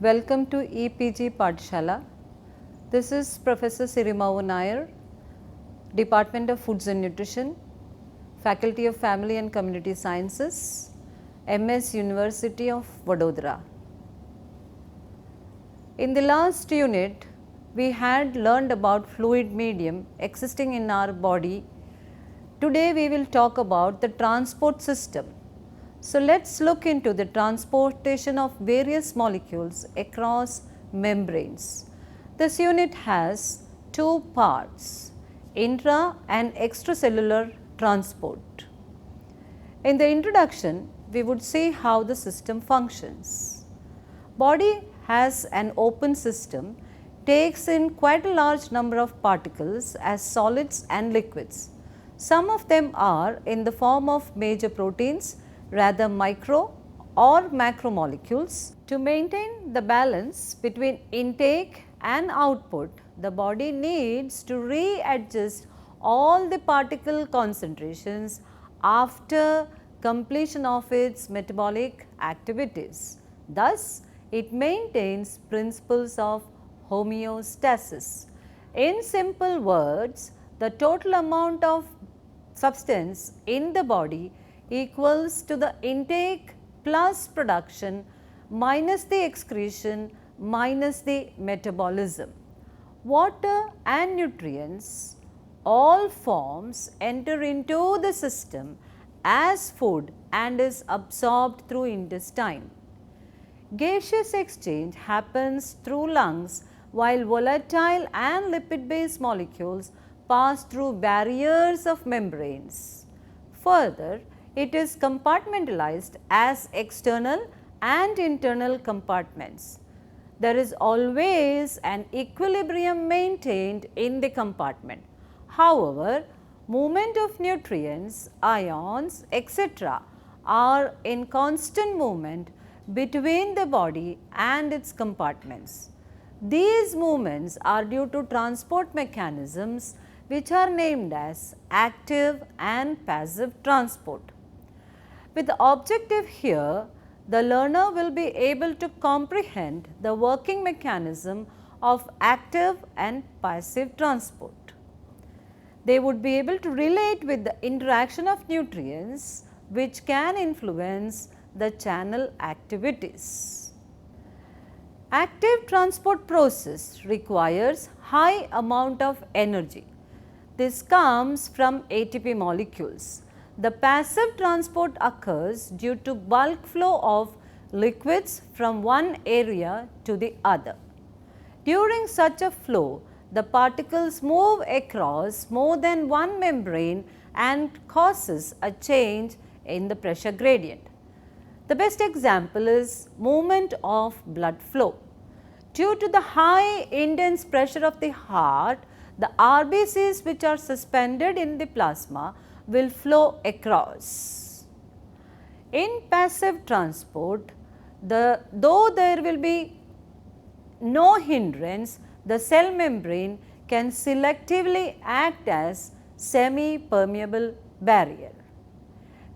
Welcome to EPG Pathshala. This is Professor Sirimavu Nair, Department of Foods and Nutrition, Faculty of Family and Community Sciences, MS University of Vadodara. In the last unit, we had learned about fluid medium existing in our body. Today we will talk about the transport system. So let's look into the transportation of various molecules across membranes. This unit has two parts, intra and extracellular transport. In the introduction, we would see how the system functions. Body has an open system, takes in quite a large number of particles as solids and liquids. Some of them are in the form of major proteins, rather micro or macromolecules. To maintain the balance between intake and output, the body needs to readjust all the particle concentrations after completion of its metabolic activities. Thus, it maintains principles of homeostasis. In simple words, the total amount of substance in the body equals to the intake plus production minus the excretion minus the metabolism. Water and nutrients, all forms enter into the system as food and is absorbed through intestine. Gaseous exchange happens through lungs while volatile and lipid based molecules pass through barriers of membranes. Further, it is compartmentalized as external and internal compartments. There is always an equilibrium maintained in the compartment. However, movement of nutrients, ions, etc. are in constant movement between the body and its compartments. These movements are due to transport mechanisms which are named as active and passive transport. With the objective here, the learner will be able to comprehend the working mechanism of active and passive transport. They would be able to relate with the interaction of nutrients which can influence the channel activities. Active transport process requires high amount of energy. This comes from ATP molecules. The passive transport occurs due to bulk flow of liquids from one area to the other. During such a flow, the particles move across more than one membrane and causes a change in the pressure gradient. The best example is movement of blood flow. Due to the high intense pressure of the heart, the RBCs which are suspended in the plasma will flow across. In passive transport, though there will be no hindrance, the cell membrane can selectively act as semi-permeable barrier.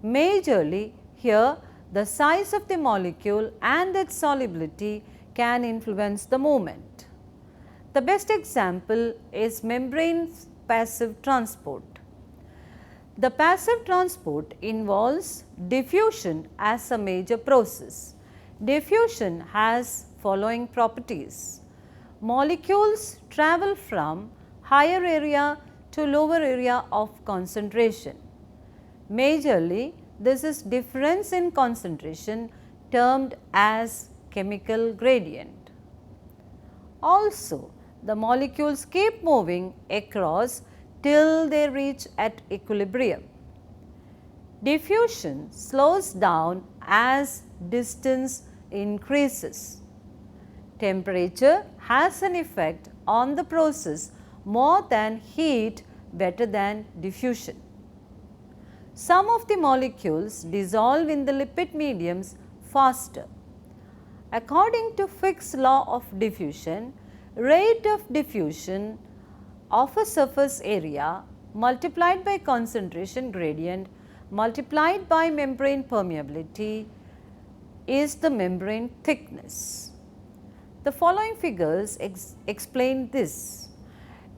Majorly here, the size of the molecule and its solubility can influence the movement. The best example is membrane passive transport. The passive transport involves diffusion as a major process. Diffusion has following properties. Molecules travel from higher area to lower area of concentration. Majorly, this is difference in concentration termed as chemical gradient. Also, the molecules keep moving across till they reach at equilibrium. Diffusion slows down as distance increases. Temperature has an effect on the process more than heat, better than diffusion. Some of the molecules dissolve in the lipid mediums faster. According to Fick's law of diffusion, rate of diffusion of a surface area multiplied by concentration gradient multiplied by membrane permeability is the membrane thickness. The following figures explain this.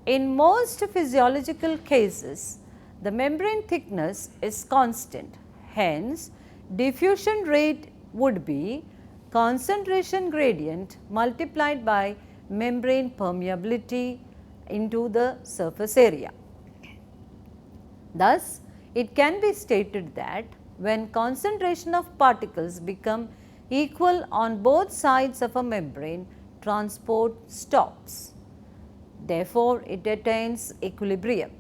In most physiological cases, the membrane thickness is constant. Hence, diffusion rate would be concentration gradient multiplied by membrane permeability into the surface area. Thus, it can be stated that when concentration of particles become equal on both sides of a membrane, transport stops. Therefore, it attains equilibrium.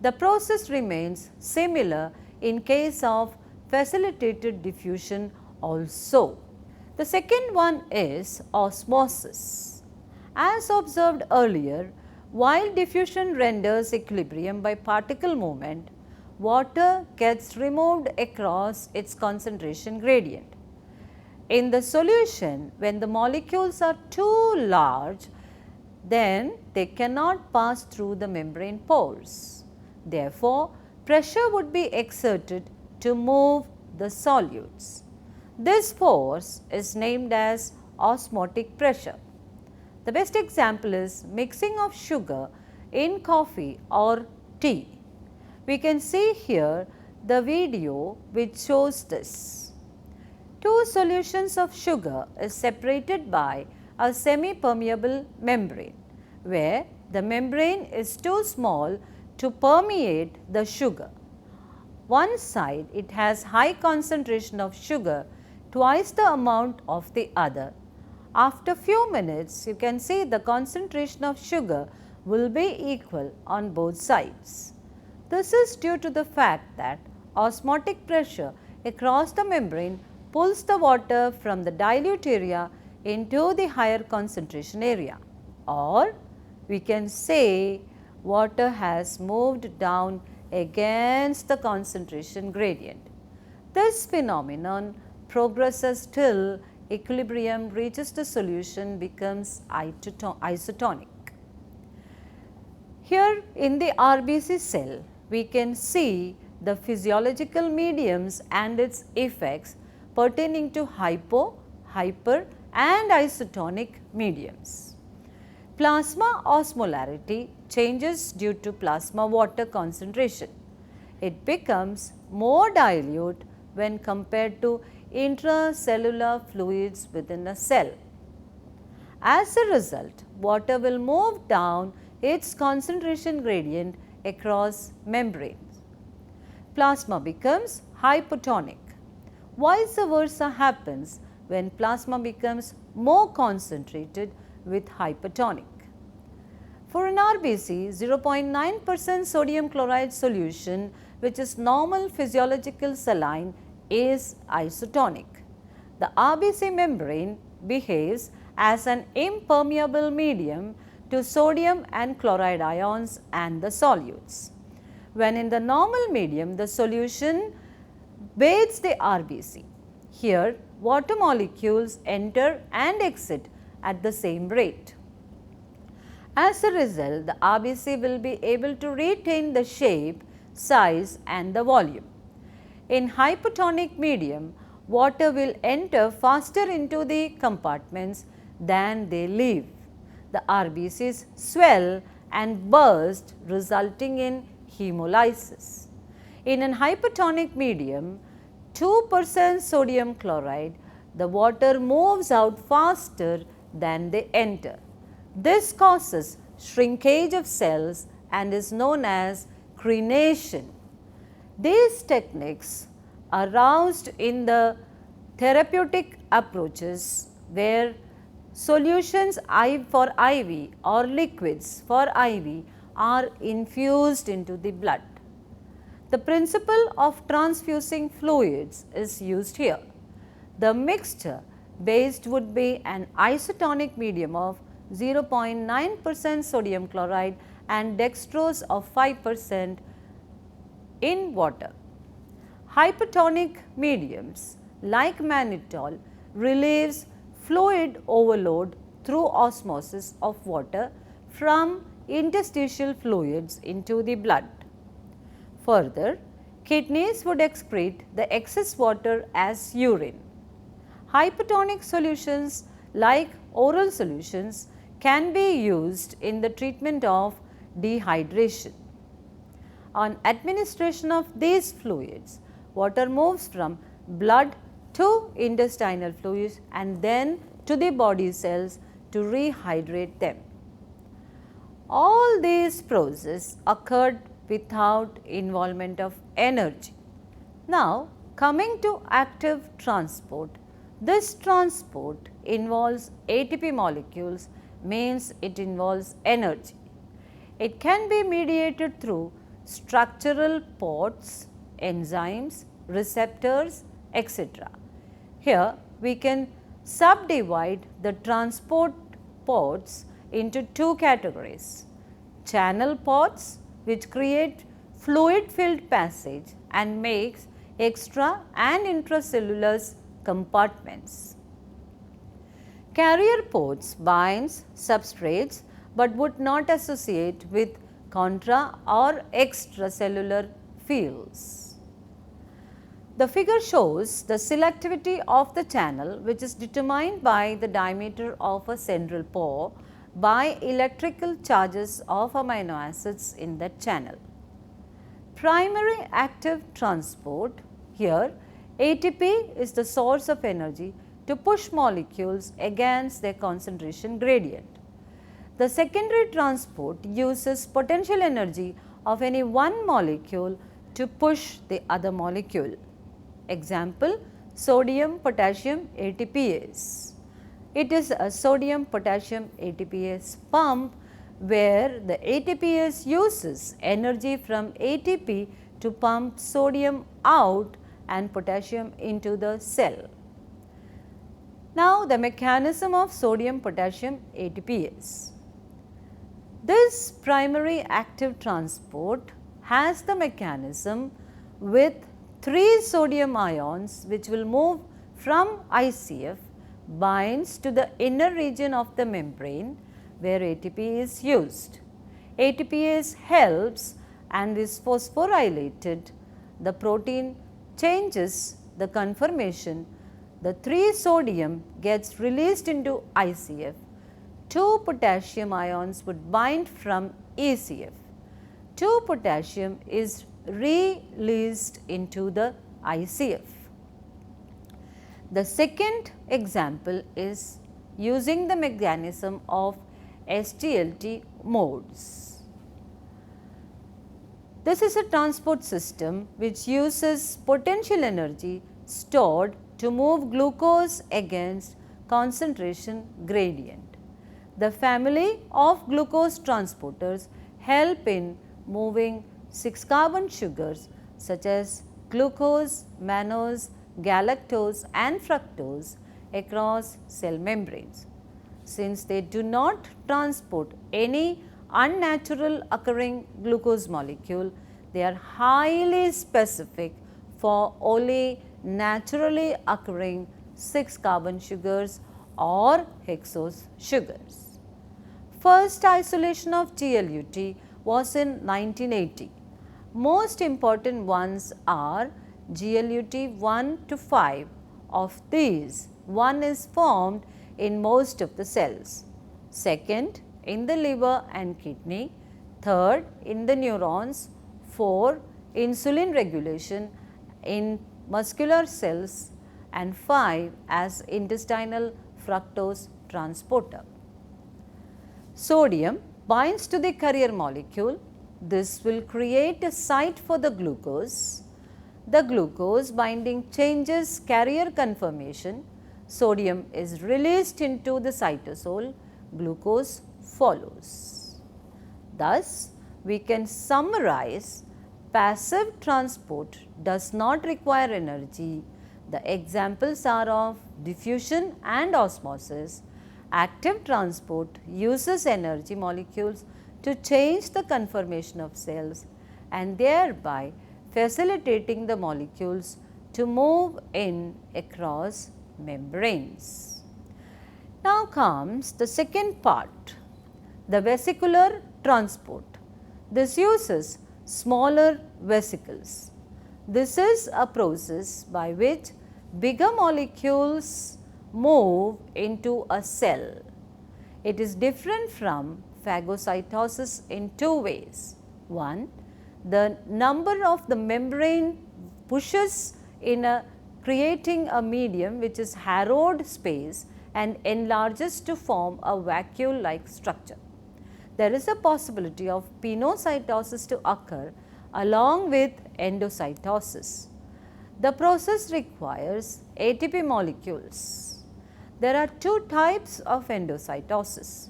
The process remains similar in case of facilitated diffusion also. The second one is osmosis. As observed earlier, while diffusion renders equilibrium by particle movement, water gets removed across its concentration gradient. In the solution, when the molecules are too large, then they cannot pass through the membrane pores. Therefore, pressure would be exerted to move the solutes. This force is named as osmotic pressure. The best example is mixing of sugar in coffee or tea. We can see here the video which shows this. Two solutions of sugar is separated by a semi-permeable membrane, where the membrane is too small to permeate the sugar. One side it has high concentration of sugar, twice the amount of the other. After few minutes, you can see the concentration of sugar will be equal on both sides. This is due to the fact that osmotic pressure across the membrane pulls the water from the dilute area into the higher concentration area, or we can say water has moved down against the concentration gradient. This phenomenon progresses till equilibrium reaches the solution, becomes isotonic. Here in the RBC cell, we can see the physiological mediums and its effects pertaining to hypo, hyper and isotonic mediums. Plasma osmolarity changes due to plasma water concentration. It becomes more dilute when compared to intracellular fluids within a cell. As a result, water will move down its concentration gradient across membranes. Plasma becomes hypotonic. Vice versa happens when plasma becomes more concentrated with hypertonic. For an RBC, 0.9% sodium chloride solution, which is normal physiological saline, is isotonic. The RBC membrane behaves as an impermeable medium to sodium and chloride ions and the solutes. When in the normal medium, the solution bathes the RBC. Here, water molecules enter and exit at the same rate. As a result, the RBC will be able to retain the shape, size and the volume. In hypotonic medium, water will enter faster into the compartments than they leave. The RBCs swell and burst, resulting in hemolysis. In an hypertonic medium, 2% sodium chloride, the water moves out faster than they enter. This causes shrinkage of cells and is known as crenation. These techniques are used in the therapeutic approaches where solutions for IV or liquids for IV are infused into the blood. The principle of transfusing fluids is used here. The mixture based would be an isotonic medium of 0.9% sodium chloride and dextrose of 5% in water. Hypertonic mediums like mannitol relieves fluid overload through osmosis of water from interstitial fluids into the blood. Further, kidneys would excrete the excess water as urine. Hypertonic solutions like oral solutions can be used in the treatment of dehydration. On administration of these fluids, water moves from blood to intestinal fluids and then to the body cells to rehydrate them. All these processes occurred without involvement of energy. Now, coming to active transport, this transport involves ATP molecules, means it involves energy. It can be mediated through structural ports, enzymes, receptors, etc. Here we can subdivide the transport ports into two categories: channel ports, which create fluid filled passage and makes extra and intracellular compartments. Carrier ports binds substrates but would not associate with contra or extracellular fields. The figure shows the selectivity of the channel, which is determined by the diameter of a central pore by electrical charges of amino acids in that channel. Primary active transport, here ATP is the source of energy to push molecules against their concentration gradient. The secondary transport uses potential energy of any one molecule to push the other molecule. Example, sodium potassium ATPase. It is a sodium potassium ATPase pump where the ATPase uses energy from ATP to pump sodium out and potassium into the cell. Now, the mechanism of sodium potassium ATPase. This primary active transport has the mechanism with 3 sodium ions which will move from ICF, binds to the inner region of the membrane where ATP is used. ATPase helps and is phosphorylated. The protein changes the conformation. The 3 sodium gets released into ICF. 2 potassium ions would bind from ECF. 2 potassium is released into the ICF. The second example is using the mechanism of SGLT modes. This is a transport system which uses potential energy stored to move glucose against concentration gradient. The family of glucose transporters help in moving 6-carbon sugars such as glucose, mannose, galactose and fructose across cell membranes. Since they do not transport any unnatural occurring glucose molecule, they are highly specific for only naturally occurring 6-carbon sugars or hexose sugars. First isolation of GLUT was in 1980. Most important ones are GLUT 1 to 5. Of these, 1 is formed in most of the cells, second in the liver and kidney, third in the neurons, 4 insulin regulation in muscular cells and 5 as intestinal fructose transporter. Sodium binds to the carrier molecule. This will create a site for the glucose. The glucose binding changes carrier conformation. Sodium is released into the cytosol. Glucose follows. Thus, we can summarize passive transport does not require energy. The examples are of diffusion and osmosis. Active transport uses energy molecules to change the conformation of cells and thereby facilitating the molecules to move in across membranes. Now comes the second part, the vesicular transport. This uses smaller vesicles. This is a process by which bigger molecules move into a cell. It is different from phagocytosis in two ways. One, the number of the membrane pushes in creating a medium which is harrowed space and enlarges to form a vacuole-like structure. There is a possibility of pinocytosis to occur along with endocytosis. The process requires ATP molecules. There are two types of endocytosis.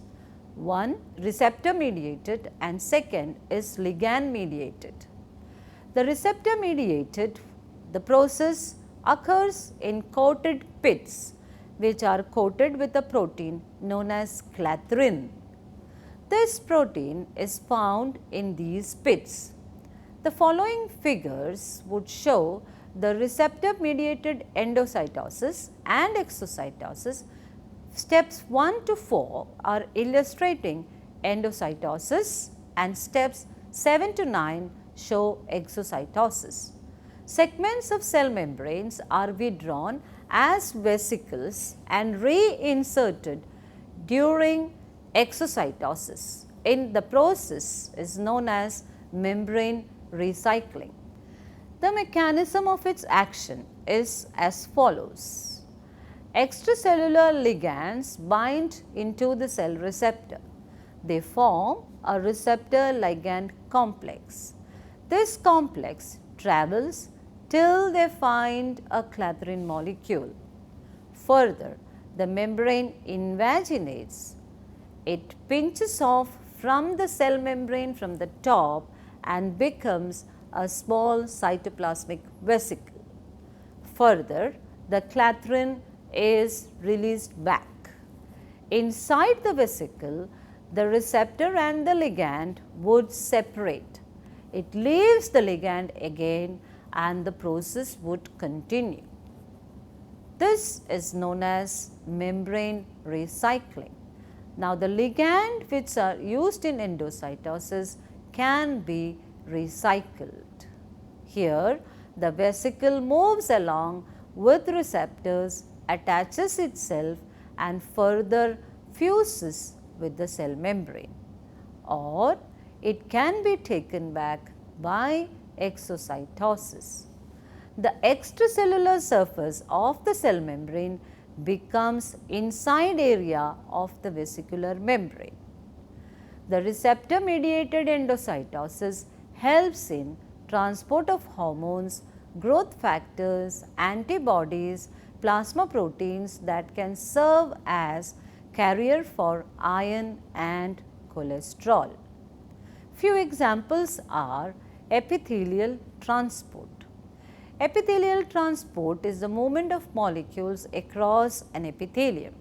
One, receptor mediated, and second is ligand mediated. The receptor mediated, the process occurs in coated pits which are coated with a protein known as clathrin. This protein is found in these pits. The following figures would show the receptor mediated endocytosis and exocytosis. Steps 1 to 4 are illustrating endocytosis and steps 7 to 9 show exocytosis. Segments of cell membranes are withdrawn as vesicles and reinserted during exocytosis. In the process is known as membrane recycling. The mechanism of its action is as follows. Extracellular ligands bind into the cell receptor. They form a receptor ligand complex. This complex travels till they find a clathrin molecule. Further, the membrane invaginates. It pinches off from the cell membrane from the top and becomes a small cytoplasmic vesicle. Further, the clathrin is released back. Inside the vesicle, the receptor and the ligand would separate. It leaves the ligand again and the process would continue. This is known as membrane recycling. Now, the ligand which are used in endocytosis can be recycled. Here, the vesicle moves along with receptors, attaches itself and further fuses with the cell membrane, or it can be taken back by exocytosis. The extracellular surface of the cell membrane becomes inside area of the vesicular membrane. The receptor mediated endocytosis helps in transport of hormones, growth factors, antibodies, plasma proteins that can serve as carrier for iron and cholesterol. Few examples are epithelial transport. Epithelial transport is the movement of molecules across an epithelium.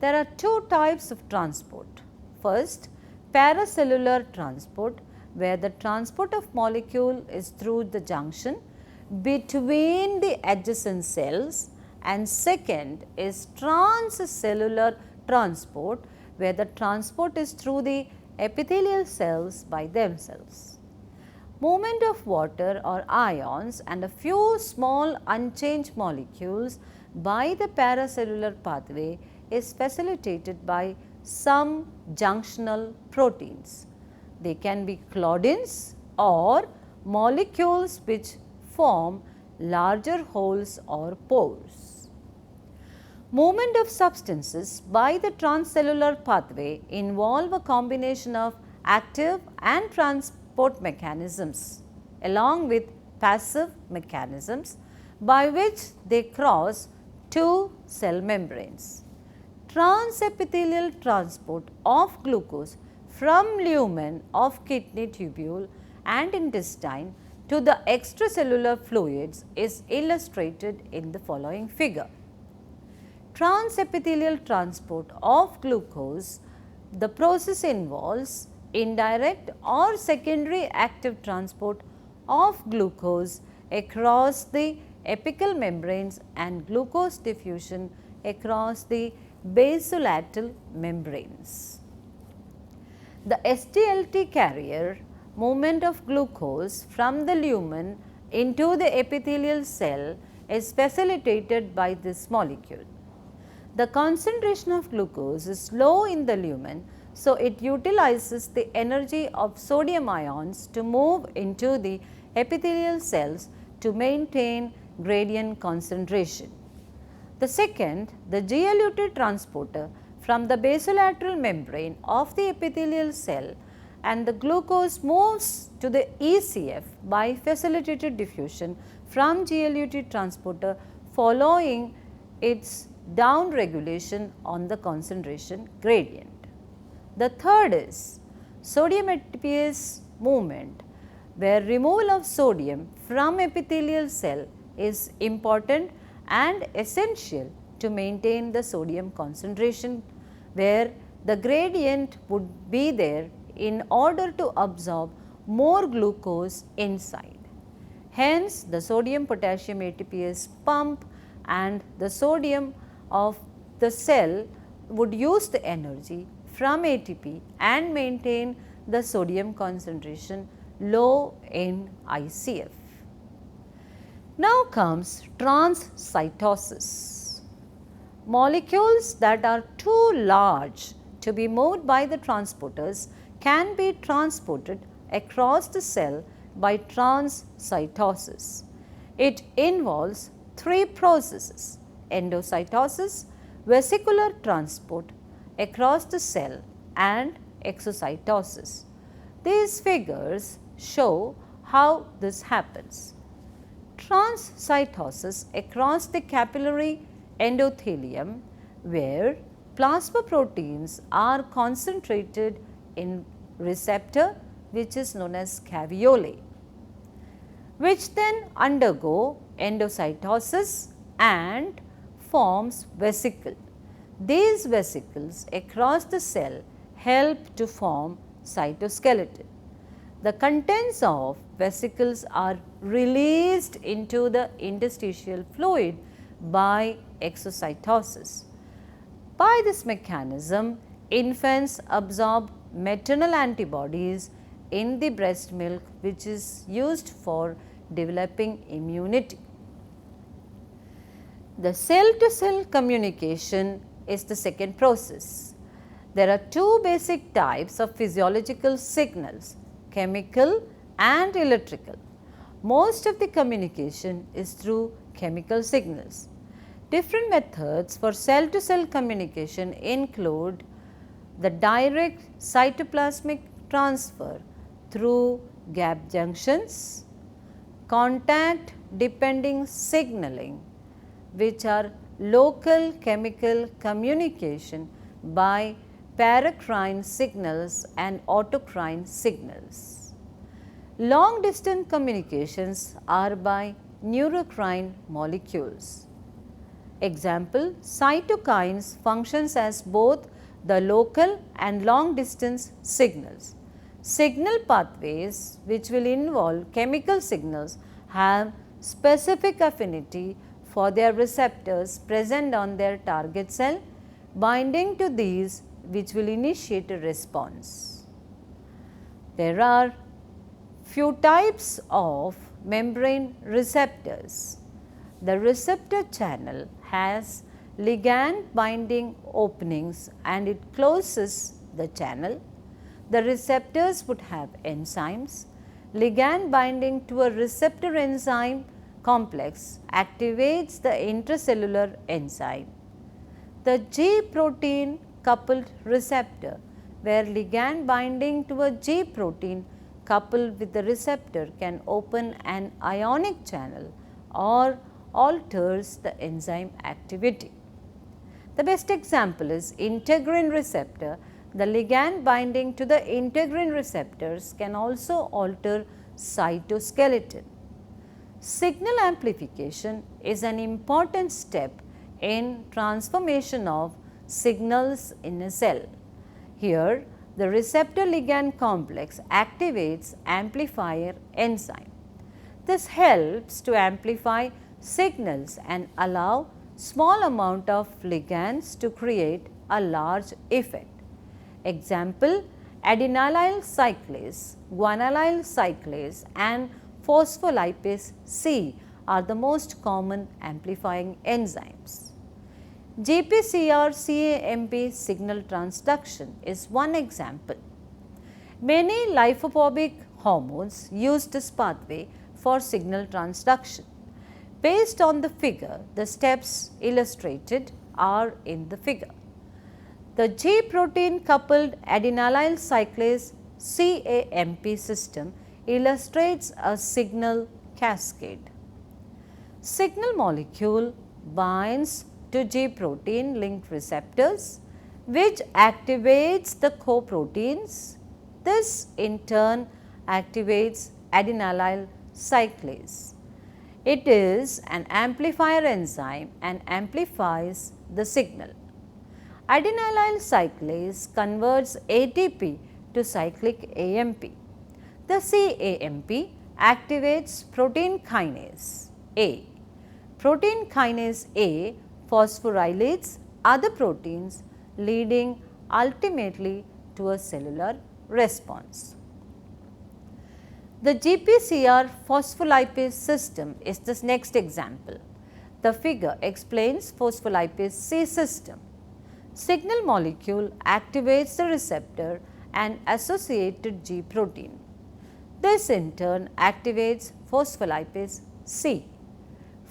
There are two types of transport. First, paracellular transport, where the transport of molecule is through the junction between the adjacent cells, and second is transcellular transport, where the transport is through the epithelial cells by themselves. Movement of water or ions and a few small unchanged molecules by the paracellular pathway is facilitated by some junctional proteins. They can be claudins or molecules which form larger holes or pores. Movement of substances by the transcellular pathway involve a combination of active and transport mechanisms along with passive mechanisms by which they cross two cell membranes. Transepithelial transport of glucose from lumen of kidney tubule and intestine to the extracellular fluids is illustrated in the following figure. Transepithelial transport of glucose, the process involves indirect or secondary active transport of glucose across the apical membranes and glucose diffusion across the basolateral membranes. The SGLT carrier movement of glucose from the lumen into the epithelial cell is facilitated by this molecule. The concentration of glucose is low in the lumen, so it utilizes the energy of sodium ions to move into the epithelial cells to maintain gradient concentration. The second, the GLUT transporter from the basolateral membrane of the epithelial cell, and the glucose moves to the ECF by facilitated diffusion from GLUT transporter following its down regulation on the concentration gradient. The third is sodium ATPase movement, where removal of sodium from epithelial cell is important and essential to maintain the sodium concentration, where the gradient would be there in order to absorb more glucose inside. Hence, the sodium potassium ATPase pump and the sodium of the cell would use the energy from ATP and maintain the sodium concentration low in ICF. Now comes transcytosis. Molecules that are too large to be moved by the transporters can be transported across the cell by transcytosis. It involves three processes: endocytosis, vesicular transport across the cell, and exocytosis. These figures show how this happens. Transcytosis across the capillary endothelium, where plasma proteins are concentrated in receptor which is known as caveolae, which then undergo endocytosis and forms vesicle. These vesicles across the cell help to form cytoskeleton. The contents of vesicles are released into the interstitial fluid by exocytosis. By this mechanism, infants absorb maternal antibodies in the breast milk, which is used for developing immunity. The cell to cell communication is the second process. There are two basic types of physiological signals: chemical and electrical. Most of the communication is through chemical signals. Different methods for cell to cell communication include the direct cytoplasmic transfer through gap junctions, contact depending signaling, which are local chemical communication by paracrine signals and autocrine signals. Long distance communications are by neurocrine molecules. Example, cytokines functions as both the local and long distance signals. Signal pathways which will involve chemical signals have specific affinity for their receptors present on their target cell, binding to these which will initiate a response. There are few types of membrane receptors. The receptor channel has ligand binding openings and it closes the channel. The receptors would have enzymes. Ligand binding to a receptor enzyme complex activates the intracellular enzyme. The G protein coupled receptor, where ligand binding to a G protein coupled with the receptor can open an ionic channel or alters the enzyme activity. The best example is integrin receptor. The ligand binding to the integrin receptors can also alter cytoskeleton. Signal amplification is an important step in transformation of signals in a cell. Here, the receptor ligand complex activates amplifier enzyme. This helps to amplify signals and allow small amount of ligands to create a large effect. Example, adenylyl cyclase, guanylyl cyclase and phospholipase C are the most common amplifying enzymes. GPCR-CAMP signal transduction is one example. Many lipophobic hormones use this pathway for signal transduction. Based on the figure, the steps illustrated are in the figure. The G protein coupled adenylyl cyclase CAMP system illustrates a signal cascade. Signal molecule binds to G protein linked receptors, which activates the coproteins. This in turn activates adenylyl cyclase. It is an amplifier enzyme and amplifies the signal. Adenylyl cyclase converts ATP to cyclic AMP. The CAMP activates protein kinase A. Protein kinase A phosphorylates other proteins, leading ultimately to a cellular response. The GPCR phospholipase system is the next example. The figure explains phospholipase C system. Signal molecule activates the receptor and associated G protein. This in turn activates phospholipase C.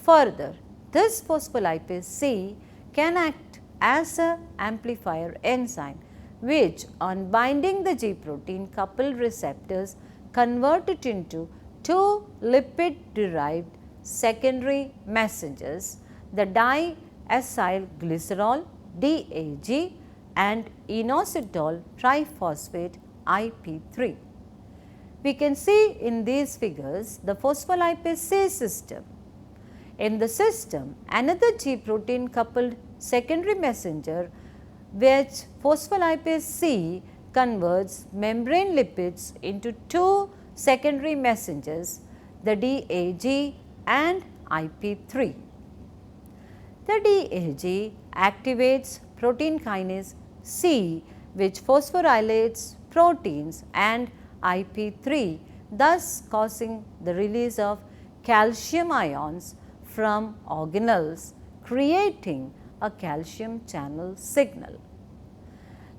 Further, this phospholipase C can act as an amplifier enzyme, which on binding the G protein coupled receptors convert it into two lipid derived secondary messengers, the diacylglycerol DAG and inositol triphosphate IP3. We can see in these figures the phospholipase C system. In the system, another G protein coupled secondary messenger, which phospholipase C converts membrane lipids into two secondary messengers, the DAG and IP3. The DAG activates protein kinase C, which phosphorylates proteins, and IP3, thus causing the release of calcium ions from organelles, creating a calcium channel signal.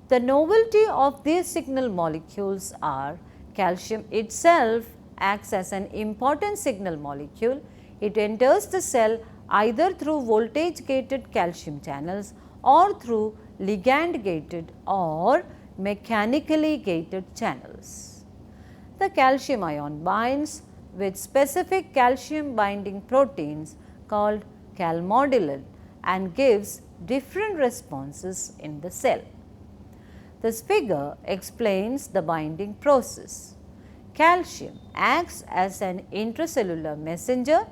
The novelty of these signal molecules are calcium itself acts as an important signal molecule. It enters the cell either through voltage gated calcium channels or through ligand gated or mechanically gated channels. The calcium ion binds with specific calcium binding proteins called calmodulin and gives different responses in the cell. This figure explains the binding process. Calcium acts as an intracellular messenger.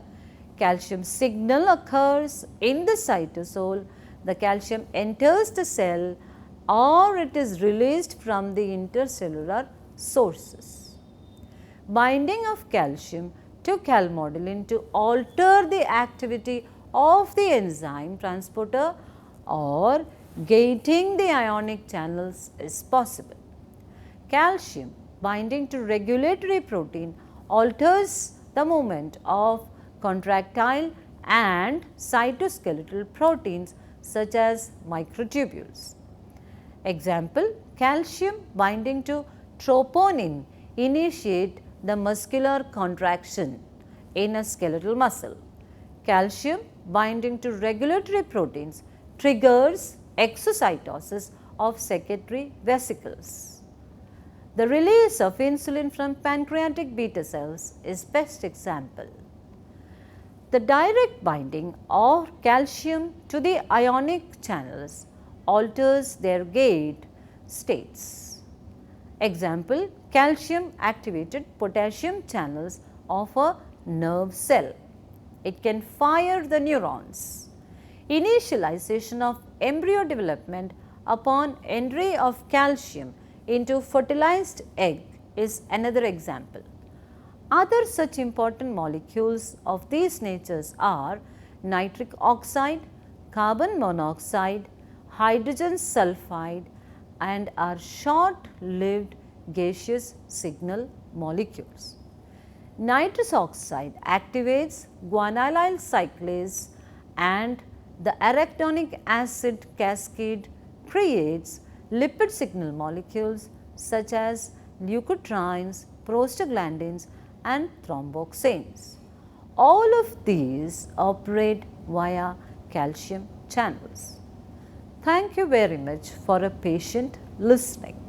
Calcium signal occurs in the cytosol. The calcium enters the cell or it is released from the intercellular sources. Binding of calcium to calmodulin to alter the activity of the enzyme transporter or gating the ionic channels is possible. Calcium binding to regulatory protein alters the movement of contractile and cytoskeletal proteins such as microtubules. Example, calcium binding to troponin initiate the muscular contraction in a skeletal muscle. Calcium binding to regulatory proteins triggers exocytosis of secretory vesicles. The release of insulin from pancreatic beta cells is best example. The direct binding of calcium to the ionic channels alters their gate states. Example, calcium activated potassium channels of a nerve cell. It can fire the neurons. Initialization of embryo development upon entry of calcium into fertilized egg is another example. Other such important molecules of these natures are nitric oxide, carbon monoxide, hydrogen sulfide and are short-lived gaseous signal molecules. Nitrous oxide activates guanylyl cyclase and The arachidonic acid cascade creates lipid signal molecules such as leukotrienes, prostaglandins and thromboxanes. All of these operate via calcium channels. Thank you very much for a patient listening.